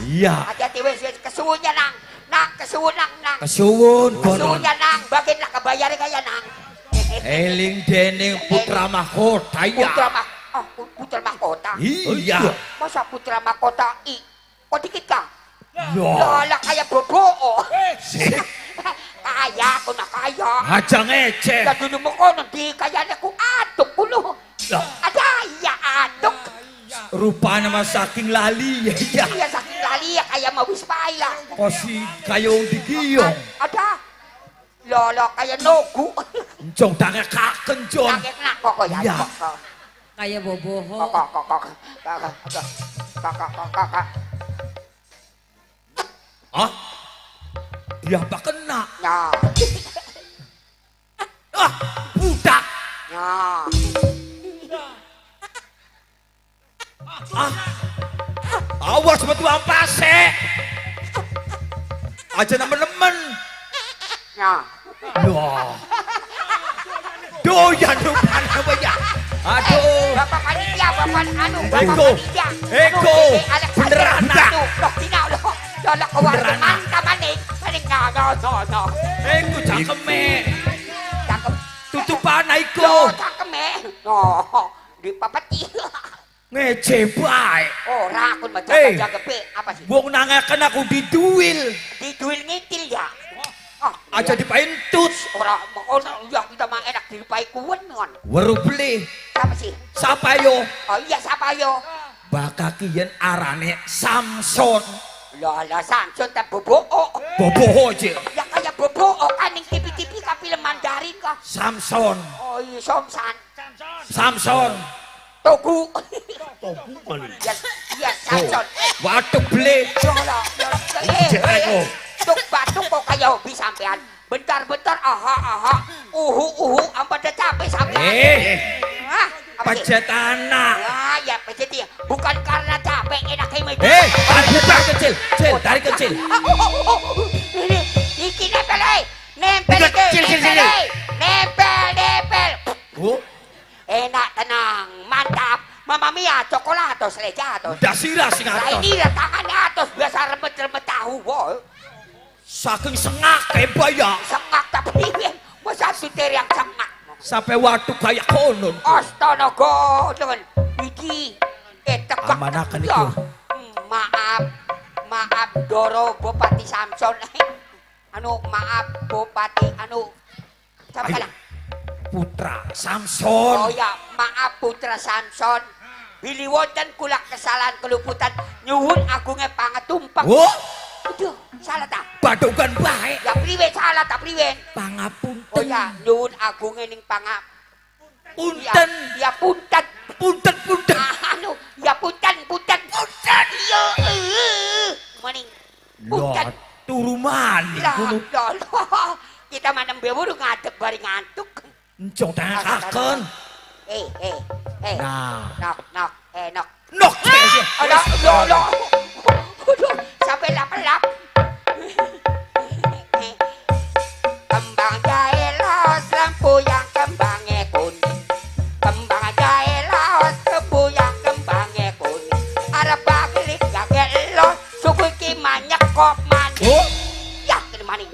Iya. Hati-hati wis kesuwunnya nang. Nang kesuwun nang. Kesuwun konon. Kesuwunnya nang, bagian lah kebayar kaya nang. Eling dening putra mahkota ya. Putra mahkota. Iya. Masa putra mahkota kok dikit ka? Loh. Lah kayak bobo. Kaya aku nak kaya. Aja ngeceh. Lah dulu mo kono di kayane ku atuk kulo. Ada ya atuk. Rupanya mas saking lali ya. Iya saking lali ya kaya mawis paila. Kosi kayong digiyong. Ada. Lolo kaya nogu. Jong tangan kaken Jon. Kakek nak kok ya. Iya. Kayak boboho. Kakak. Hah? Dia apa kena? Ya. Budak. Ya. Awas betul ampase. Aja nemen-nemen. Ya. Loh. Doyan rupanya apa ya? Aduh. Bapak panitia, bapak bapak Eko. panitia. Eko. Beneran nak. Loh, tinau loh. Loh, ke warung manta maning. Maning no. Eko cakeme. Cakep. Tutupan Loh, iko. cakeme. No, di papati. Ngece bae. Ora aku mah Eh. jaga pe. Apa sih? Wong nangaken aku diduil. Di duil ngitil ya. Aja dipaintut. Ora mau ya kita mah enak dilupai kuwen ngon. Weru beli. Apa sih? Sapa yo? Oh iya siapa yo? Bakakian arane Samson. Lah Samson tak bobo. Bobo aja. Ya kayak bobo kaning TV ka film Mandarin kah? Samson. Oh iya Somsan. Samson. Togu. Togu kan. Ya Samson. Waduh beli. Jolah. Tuk batuk kok kayak hobi sampean. Bentar-bentar aha. Uhu ampun dah capek sampean. Apa sih? Pecet anak. Ya pecet ya. Bukan karena capek enak kayak Tarik kecil. Tarik kecil. Ini iki nempel. Nempel. Enak tenang, mantap. Mama Mia, coklatos, lejatos. Dasira sing Nah atos. ini tangannya atos, biasa remet-remet tahu, boy. Saking sengak kayak baya. Sengak tapi priwen, masa suter yang sengak. Sampai waktu kayak konon. Astaga, dengan iki, tekak. Amanakan Ya, itu. maaf, Doro Bupati Samson. Maaf Bupati, siapa Ayo. lah? Putra Samson. Oh ya, maaf Putra Samson. Billy wonten kulak kesalahan keluputan nyuwun agungnya pangetumpang. Oh, Aduh, salah tak? badukan baik. Ya priwen salah tak priwen? Pangapunten. Oh ya, nyuwun agungnya ning pangap. Punten. Ya punten. Punten. Ya punten. Iya, maning. Punten. Loh, turu maning. Lah, kita mana beburu ngadeg bari ngantuk. Encong tangan kaken. Nah. Nok. Nok. Aduh, sampai lap-lap. Kembang jahe los, lampu yang kembangnya kuning. Kembang jahe los, lampu yang kembangnya kuning. Arab bagilik gagel los, suku kimanya kok manis. Oh, Ya, kini maning.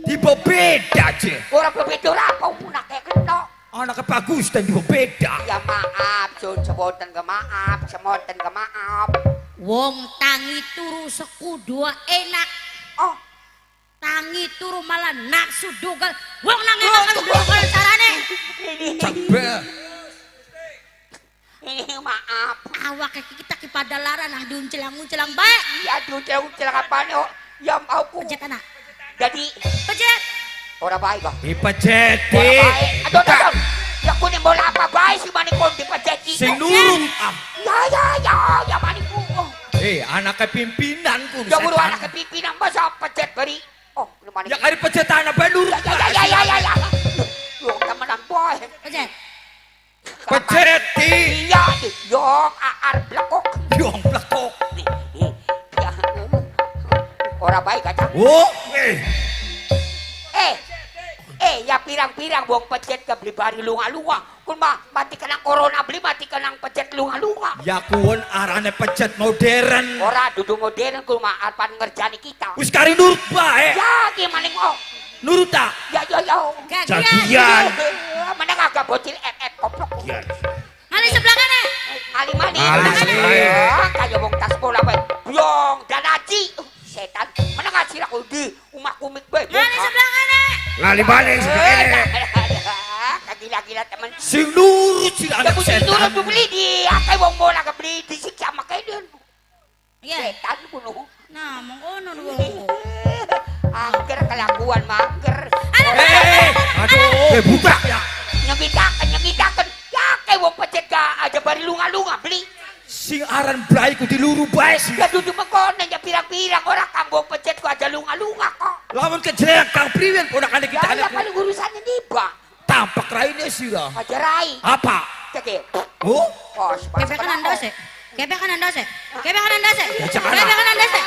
tipe beda aja. Orang berbeda lah, kau punak kayak kenok. Anaknya bagus dan tipe beda. Ya maaf, Sun, semonten ke maaf. Wong tangi turu sekudu enak. Oh, Tangi turu malah nafsu dugal. Wong nang enak dugal carane. Capek. ini maaf. Awak kita pada laran nang diuncelang-uncelang baik. Ya, udah apa nih? Ya mau ku. Pejet anak. Jadi, Pejet. orang baik kok. Dipejeti. Orang baik. Aduh. Ya kuning bola apa baik si manikon dipejeti. Sing nurung. Ya manikku. Anaknya pimpinan ku. Ya buru anak kepimpinan masa pejet beri. Oh, lu manik. Ya kali pejetan apa nur? Ya. Lu temenan boy. Pejet. Pejeti. Iya, yung aar blekok. Yong plekok. Ya. Orang baik aja. Oh, Ya pirang-pirang buang pejet ke beli bari lunga-lunga. kun mati kenang corona beli mati kenang pecet lunga-lunga. Ya kuon arane pecet modern. Ora dudu modern kun apan ngerjani kita. Wis kari nurut bae. Ya gimana oh. Nurut tak? Ya. Gagian. Mana kagak bocil koplok. Ngali sebelah kanan. Ngali mani. Ngali. Kayak wong tas bola bae. Buyong dan aji. Setan. Mana ngasih aku di umak kumik bae. Ngali sebelah kanan. Ngali balik sebagainya. Gila-gila teman. Sing nurut si anak Tapi itu setan. lu beli di akai wong bola ke beli di siksa makai dia. Iya. Setan bunuh. Nah, mengkono dulu. Angker kelakuan mager. Aduh. Buka ya. Nyegitakan. Ya kayak wong pecet aja bari lunga-lunga beli. Sing aran blai ku diluru bae sih. Ya duduk mengkono ya pirang-pirang orang kambong pecet ku aja lunga-lunga kok. Lawan kejelekan kang priwen ponakan Ya kita ya anak. paling urusannya niba. Tampak raine sira. Aja rai. Apa? Cek. Oh? Pos. Kepek kanan dose. Kepek kanan dose. Kepek kanan dose. jangan. Kepek kanan dose.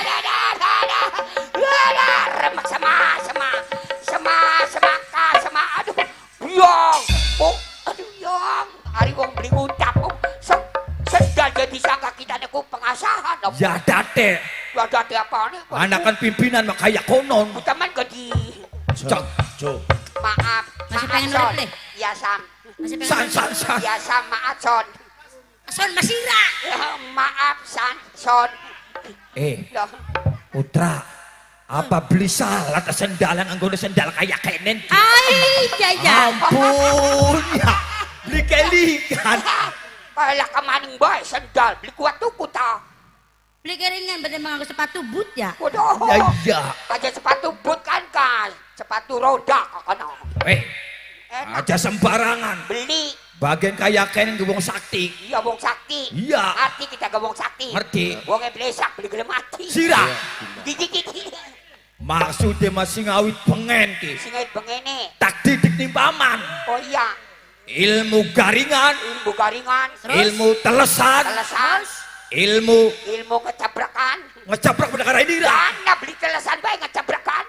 Remak sama aduh buyong aduh yong hari wong beli ngucap sedang jadi sangka kita neku pengasahan Ya date. ya dati apa nih Anakan pimpinan makaya konon. teman ke di Cok. maaf Masih maaf, pengen Son. nurut, Le? Ya Sam Masih pengen. San. ya Sam maaf Son Son Masira. Ya, maaf Son Loh, Putra. Apa beli salah ta sendalan anggone sendal kayak kenen. Ai, jajan. Ampun ya. Beli kelikan. kaya kamaning bae sendal beli kuat tuku ta Beli keringan berarti mengaku sepatu boot ya. waduh Ya. aja sepatu boot kan sepatu roda kakana enak Aja sembarangan. beli Bagian kayak kenen ke wong sakti. iya wong sakti Iya. arti kita ke wong sakti Ngerti. wongnya blesak beli gelem mati Sira. gigi Maksudnya masih ngawit pengen ki. singait bengene Tak didik nih paman. oh iya Ilmu garingan, ilmu garingan ilmu telesan, telesan ilmu kecabrakan ngecaprak perkara ini lah. dana beli telesan bae ngecabrakan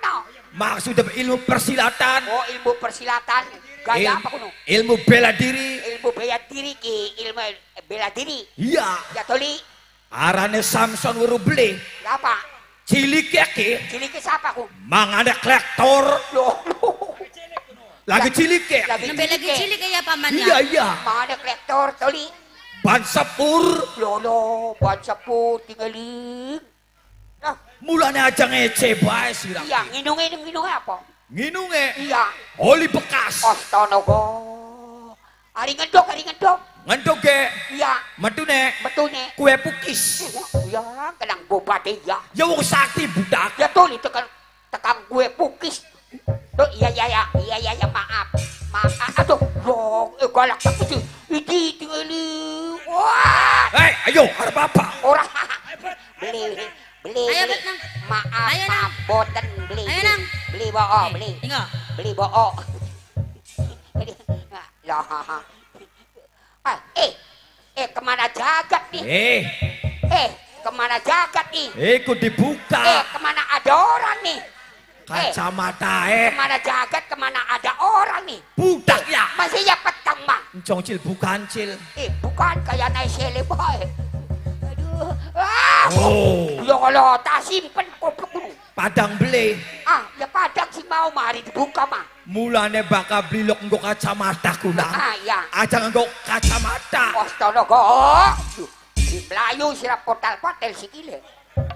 Maksudnya ilmu persilatan, oh ilmu persilatan gaya apa kuno ilmu bela diri. ilmu bela diri ki ilmu bela diri Iya. ya toli Arane Samson wuru beli. apa Cilik ya ki. cilik siapa ku Mangane klektor. loh Lagi cilik ya. Nembe lagi cilik kayak pamannya. Iya. mana kolektor toli Ban sepur. lolo buat seput tinggalin nah Mulanya aja ngece bae sirah. iya nginung apa Nginunge. iya Oli bekas. astaga hari ngendok Ngendok ge. iya Metune. betulnya Kue pukis. ya kenang boba deh ya Ya wong sakti budak. ya toli tekan gue pukis tuh iya maaf aduh dong galak tapi sih ini tinggalin wah Ayo harap apa? orang beli Ayo, Bet, Nang. maaf Ayo, Nang. maaf boten beli Ayo, Nang. beli bohong beli Tinggal. beli bohong lah kemana jagat nih kemana jagat nih Ikut dibuka. kemana ada orang nih Kacamata kemana jagat kemana ada orang nih budak ya. masih ya petang mah Encong cil bukan cil. bukan kayak naik sele boy aduh Oh. ya Allah tak simpen koplok dulu Padang beli. ya padang sih mau mari dibuka mah Mulane bakal beli lok nggo kacamata kula. ya Aja nggo kacamata. astaga di Melayu sirap portal-portal sikile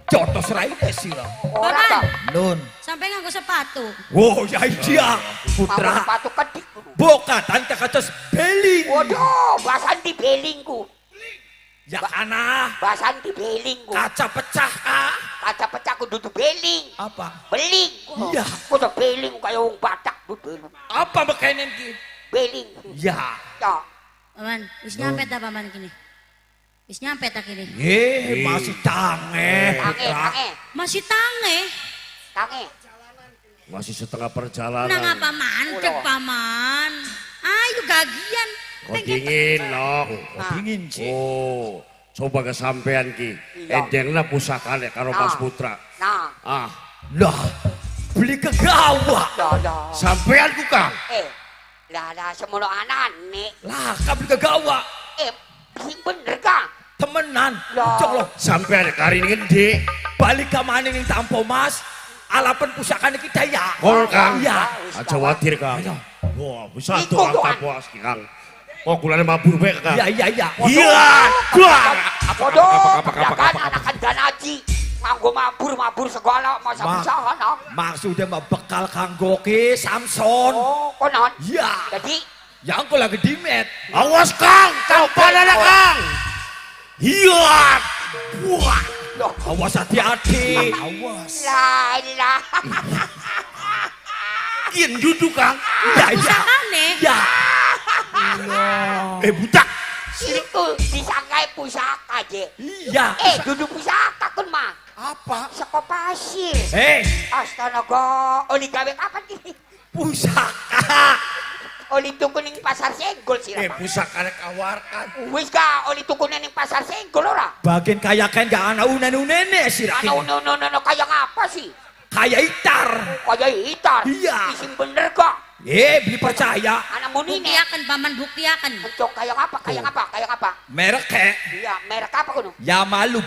Jotos raine sira. orang Paman. tak Nun. Sampai nganggo sepatu. Wow, ya dia. mau Putra. sepatu kedik dulu Boka tante kados beli. waduh bahasan di belingku Ya kana. bahasan di belingku Kaca pecah kah? kaca pecah ku duduk beling Apa? beling Iya. ku udah beling kayak wong Batak duduk beling Apa makanan ki? beling Ya. ya Paman, wis nyampe ta paman kini. Wis nyampe ta kini. Masih tange. tange Masih tange. Masih setengah perjalanan. Nang apa mandek Ulah. paman. Ayo gagian. Kok dingin, no? Dingin sih. Oh, coba kesampean ki. Iya. Endengna pusakane karo Mas Putra. nah Ah, Lah, beli ke gawak. dah sampean ku Kang. Lah semono anane. Lah kabeh kegawa. Sing bener ka? Temenan. Lah. Cok lo Sampean kari ngendi? balik ka maneh ning Tampo Mas. Alapan pusaka niki daya. Kol Kang. Iya. Aja wadir Kang. Ayo. Wah, bisa Iku, tuh angka Kang. puas Ki, Kang. Oh, kulane mabur bae Kang. Iya. Iya. Wah. Podo, pendakan anakan danaji. Nganggo mabur segala masa Ma- bisa ana. Maksudnya mah bekal kanggo ki Samson. Oh, konon. Iya. Jadi Yang aku lagi dimet. Awas Kang, tampanan Kang. Iya. Wah. loh, Awas hati-hati. Awas. lah. Kian duduk Kang. Ya. Pusakane. Ya. Butak. Itu disangkai pusaka je. Iya. Duduk pusaka kun mah. Apa? Saka pasir. Astaga, oli gawe kapan ini? Pusaka. Oli tuku ning pasar Senggol sih. Pusaka rek awarkan. Wis ka oli tuku ning pasar Senggol ora? Bagian kaya kan gak ana unen-unene sih. Ana no kayak apa sih? Kayak itar. Kayak hitar. Iya. Isim bener kok. Beli percaya. Anak muni nih. Buktiakan paman buktiakan. Encok kayak apa? Merek kayak Iya, merek apa kuno? Yamaluk.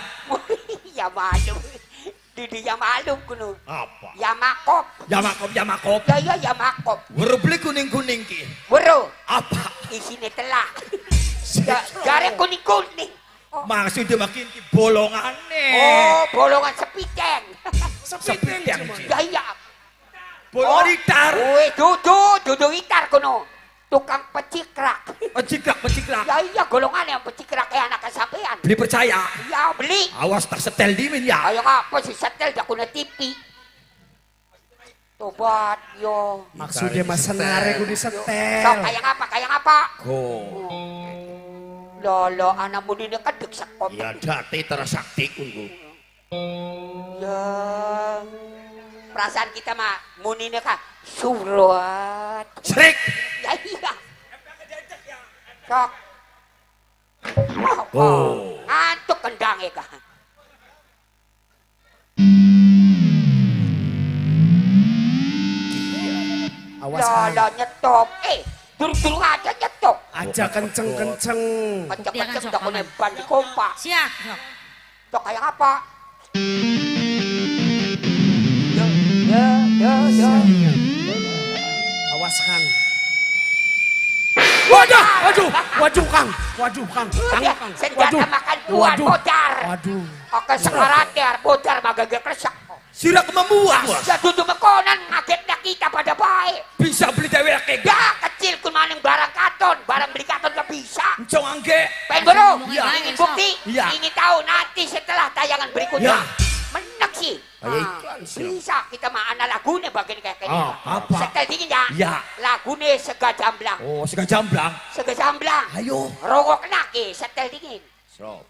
Ya malu. Didi ya malu kuno. Apa? Ya makop. Yamakop. Ya makop. Baru beli kuning-kuning ki. Bro, Apa? isine telak. Gare kuning-kuning. Maksudnya makin ki bolongane. Oh, bolongan sepiteng. Sepiteng yang Ya. bolongan itar. Weh, dudu itar kuno. Tukang pecikrak. Pecikrak. Ya golongan yang pecikrak kayak anak sampean. Beli percaya. Ya beli. Awas tak setel dimin ya. Kayak apa sih setel dak kuna TV. Tobat yo. Maksudnya mas senare ku So, disetel. kayak apa? Ko. Lolo anak mudi dia kedek sakop. Ya dati terasakti kunku. Ya. Perasaan kita mah munine ka surat. Srik. Ya iya. Sok. Oh. Antuk kendange ka. Awas kan. Lolo nyetop. Dulu aja nyetop. Aja kenceng-kenceng. Macam-macam dak kuna ban di kompak. Siap. Sok. Sok kayak apa? Ya. Awas Kang. Waduh Kang. Kang. Senjata makan tuan bocor. Waduh. Oke sekarang bocor magagak resak. Sirak memuas. Ya duduk mekonan ngagetnya kita pada baik. Bisa beli dewek kayak Ya kecil kun maning barang katon, barang beli katon gak bisa. Encong angge. Pengen bro, Iya. ingin bukti, Iya. ingin tahu nanti setelah tayangan berikutnya. Iya. Menek sih. Kayak Ah, iklan sih. bisa kita mah anak lagune bagian kayak gini. Apa? Setel dingin ya. Iya. Lagune sega jamblang. Oh, sega jamblang. Sega jamblang. Ayo. Rokok nake setel dingin. So.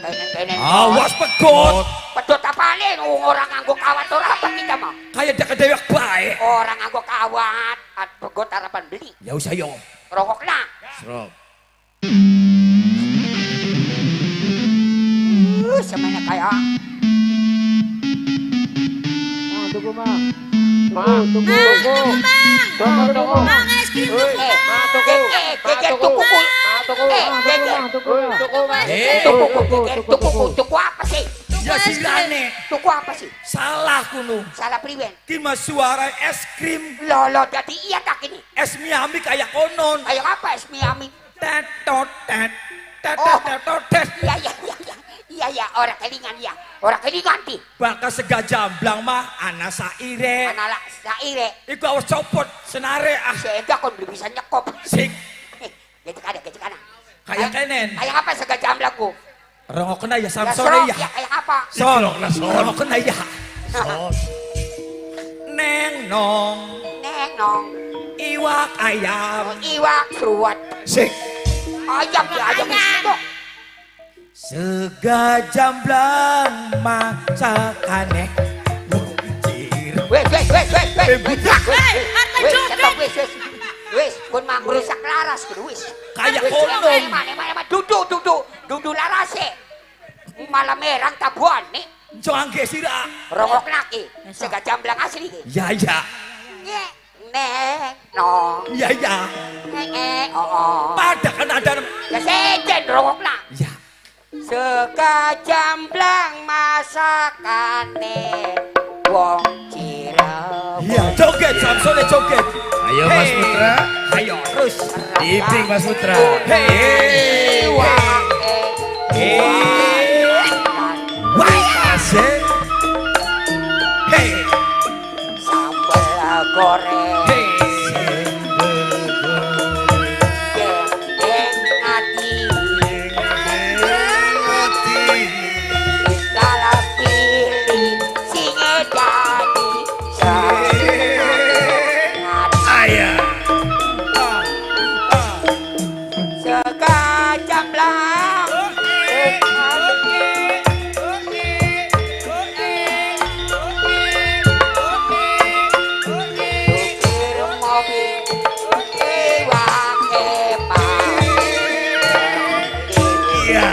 Kenen. Awas pegot. Pedot apane orang nganggo kawat ora apa kita mah. Kayak dak dewek baik. Orang nganggo kawat, pegot harapan beli. Ya usah yo. Rokok nak. Srop. Semuanya kayak Tunggu bang. Bang es krim tuku apa sih? Ya silane. Tuku apa sih? Salah kuno. Salah priwen. Ki mas suara es krim. Lolo jadi iya tak ini. Es Miami kayak konon. Kayak apa es Miami? Tetot. Iya, orang kelingan ya. Orang kelingan di. Bakal sega jamblang mah ana saire. Anak saire. Iku awas copot senare Sega kon belum bisa nyekop. sik Gitu kana. kayak kenen. Kayak apa sega jamblaku? Rongok kena ya Ya Samson serok ya. ya kayak apa? Sol, rongok kena ya. Sos. Neng nong Neng. iwak ayam. Iwak seruat. Sik Ayam itu. sega jamblang masakane. Wes. Wes, pun mang rusak laras kudu wes. Kayak konon. Mana dudu larase. Malam merang tabuan nih. Jong angge sira. Rongok laki. Sega jamblang asli. Ya. neng no. Iya iya. Oh. Pada kan ada. Ya sejen rokok lah. Ya. Seka jamblang masakane wong Cirebon. Iya joget Samsone joget. Ayo Mas Putra. Ayo terus. Iping Mas Putra. Hei. Wah asik. Hei. Sambal goreng. Hei. Deng ati. Salah pilih singe jadi. Ayah. Seka jamblang. Supir mobil iwak emak. Iya.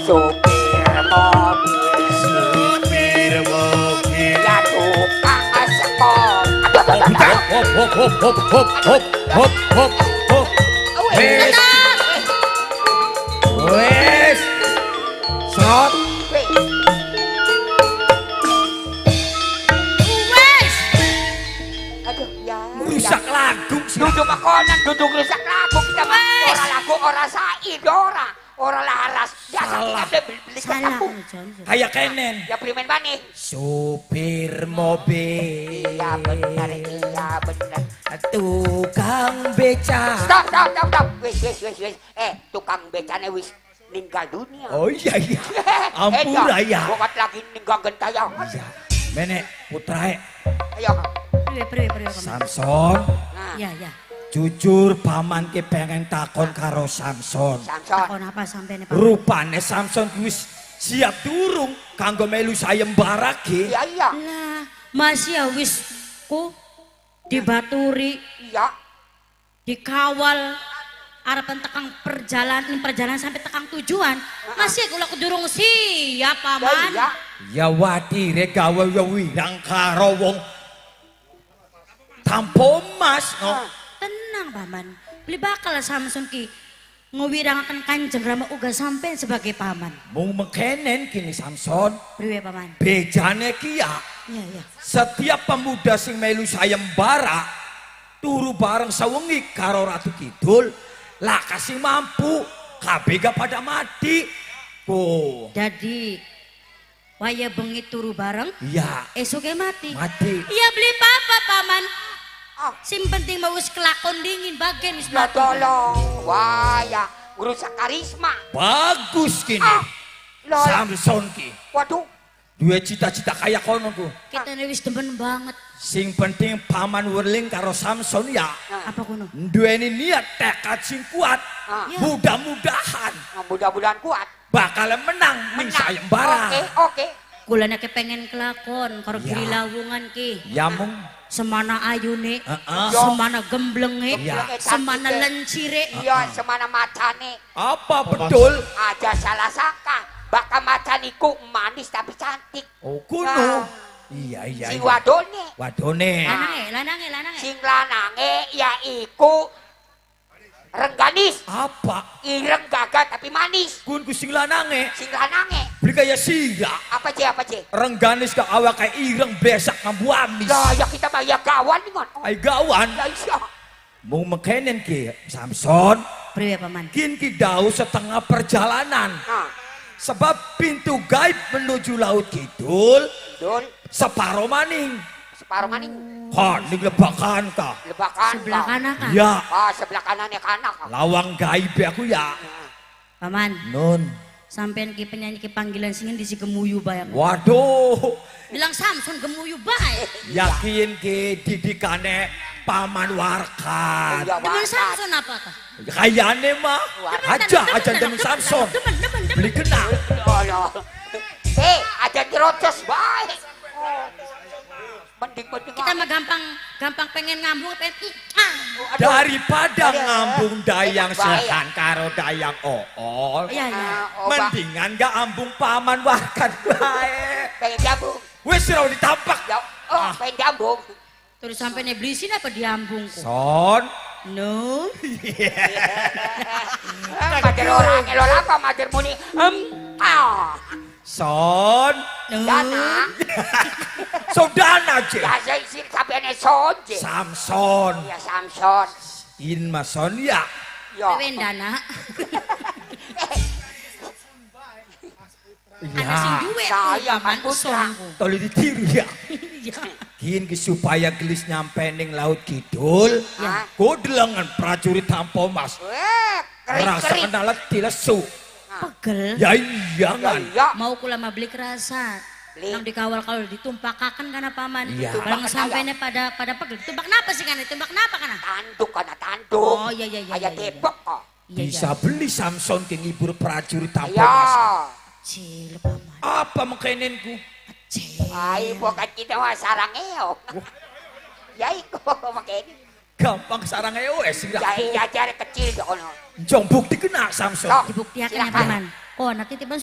Supir mobil Supir mobil. ya tukang sepom. Hop hop hop hop hop hop hop hop hop. Wes. Wes. Shot. Wes. Aduh ya. Rusak lagu sih. Duduk makonan, duduk rusak lagu kita mah. Ora lagu, ora said, ora laras. Biasa kita beli Salah aku. Jon. Kayak kenen. Ya primen mana? Supir mobil. Iya benar, iya benar. Tukang beca. Stop. Wis. Tukang becane wis ninggal dunia. Oh iya iya. Ampura ya. Bukan lagi ninggal gentayang. Iya. Menek putra Ayo. Priwe paman. Samson. Nah, Ya ya. Jujur paman ki pengen takon karo Samson. Samson. Takon apa sampeyan Pak? Rupane Samson ki wis siap durung kanggo melu sayembara ki. Iya. Lah, masih ya wis ku dibaturi, Iya. dikawal arepan tekang perjalanan sampai tekang tujuan. Masih kula kudurung siap paman. Iya. Ya wadire gawe ya wirang karo wong Tampo Mas no. Tenang paman. Beli bakal Samson ki ngewirangaken Kanjeng Rama uga sampean sebagai paman. Mung mekenen kini Samson. Priwe paman? Bejane ki ya Iya iya. setiap pemuda sing melu sayembara turu bareng sawengi karo Ratu Kidul lah kasih mampu kabeh gak pada mati. Oh, Jadi waya bengi turu bareng, iya esoknya mati. mati. Iya beli apa paman? Ah. Sim penting mau wis kelakon dingin bagian wis Ya mati. tolong. Wah ya. Urusan karisma. Bagus kini. Ah. Lol. Samson ki. Waduh. Dua cita-cita kayak kono ku. Kita ini wis demen banget. Sing penting paman Werling karo Samson ya. Apa kuno? Duweni niat tekad sing kuat. Ah. Ya. Mudah-mudahan Mudah-mudahan kuat. bakal menang ning sayembara. Oke. Kulanya kepengen kelakon karo Ya. beli lawungan ki. Ya mung Semana ayune, Heeh. semana gemblenge, Ya. semana lencire. Iya, semana macane. apa betul? Aja salah sangka. Bakal macaniku manis tapi cantik. Oh kuno. Nah. Iya iya. Si iya. wadone. Wadone. Lanange. Sing lanange ya iku rengganis. Apa? Ireng gagah tapi manis. Kun ku sing lanange. Sing lanange. Beli kaya sira. Apa je? Rengganis ka awak kaya ireng besak ngambu amis. Lah ya kita mah ya kawan nih ngon. Ay gawan. Ya iya. Mung mekenen ki Samson. Priwe paman? Kin ki dau setengah perjalanan. Nah, Sebab pintu gaib menuju laut kidul dul separuh maning. separuh maning Ha, ning lebakan ka. lebakan. Sebelah kanan kan? Ya, Sebelah kanannya kanak. lawang gaib aku ya. Paman, Nun. sampean ki penyanyi ki panggilan singin di si gemuyu bayang. Waduh. Bilang Samson gemuyu bae. Yakin ki didikane paman warkat. Ya, Demen wakat. Samson apa tah? Kayane mah aja demen Samson. Demen. Beli kena. Oh, ya. Aja dirocos baik. Mending Kita mah gampang pengen ngambung pengen Daripada Aduh. ngambung dayang Bahaya. sehan karo dayang ool. Iya iya. Mendingan gak ambung paman warkat bae. Pengen gabung. Wis ora ditampak. Ya, Oh, pendambung. Terus sampai neblisin apa diambungku? Son, No. Mader orang elol apa mader muni. son, No. Dana. Sodana je. Ya saya isir kabehane sonje. Samson, Ya Samson. in mason ya. Yo. Wendana. Ana Ya, sing duwe saya, paman Mas Putra. sonku. toli ditiru ya. Ya. Gin ki supaya gelis nyampe ning laut kidul. Ya. Godelengan prajurit tampo mas. Rasa Kering-kering. kenalat dilesu. Pegel. Ya iya Ya kan. iya. Mau kula mah beli kerasa. Beli. Nang dikawal kalau ditumpakakan kana paman. Iya. Barang sampainya pada pegel. Tumbak napa sih kana? Tumbak napa kana? Tanduk kana tanduk. Oh iya iya iya. Aya iya, iya. tepok kok. Iya, Bisa iya. beli Samson ke ngibur prajurit tampo Ya. mas. Cil paman. Apa makainanku? Cil. Ay, bukan kita mah sarang eo. Ya iku makin. Gampang sarang EOS Ya enggak. iya jare kecil kok ono. Jong bukti kena Samson. Sok. Dibuktiakan ya Silakan. paman. Oh nanti tiba